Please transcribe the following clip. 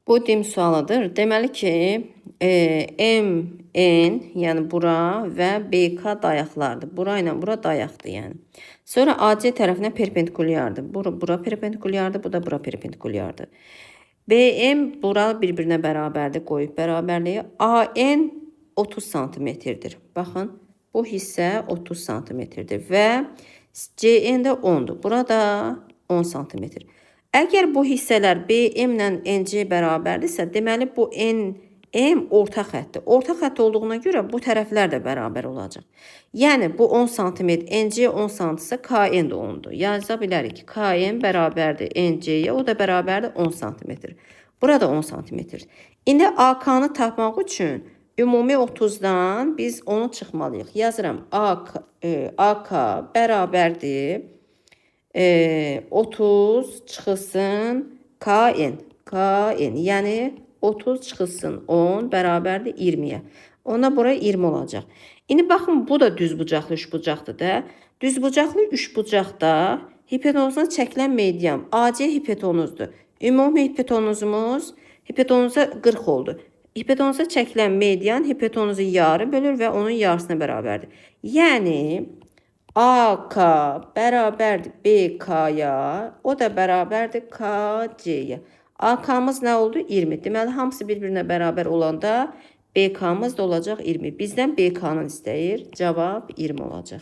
Bu dim sualıdır. Deməli ki, MN, yəni bura və BK dayaqlardır. Bura ilə bura dayaqdır, yəni. Sonra AC tərəfinə perpendikulyardır. Bura perpendikulyardır, bu da bura perpendikulyardır. BM bura bir-birinə bərabərdir, qoyub bərabərliyi. AN 30 santimetrdir. Baxın, bu hissə 30 santimetrdir və CN də 10'dur. Burada 10 santimetr. Əgər bu hissələr BM ilə NC bərabərdirsə, deməli bu NM orta xəttdir. Orta xətt olduğuna görə bu tərəflər də bərabər olacaq. Yəni bu 10 sm, NC 10 sm-sə KN də 10'dur. Yaza bilərik ki, KN bərabərdir NC-yə, o da bərabərdir 10 sm. Burada 10 sm. İndi AK-nı tapmaq üçün ümumi 30'dan biz onu çıxmalıyıq. Yazıram AK bərabərdir 30 çıxılsın KN. Yəni 30 çıxılsın 10 bərabərdir 20'yə. Ona bura 20 olacaq. İndi baxın, bu da düzbucaqlı üçbucaqdır da. Düzbucaqlı üçbucaqda hipotenuzuna çəkilən median AC hipotenuzdur. Ümumi hipotenuza 40 oldu. Hipotenuza çəkilən median hipotenuzu yarı bölür və onun yarısına bərabərdir. Yəni AK bərabərdir BK-ya, o da bərabərdir KC-yə. AK-mız nə oldu? 20. Deməli, hamısı bir-birinə bərabər olanda BK-mız da olacaq 20. Bizdən BK-nı istəyir. Cavab 20 olacaq.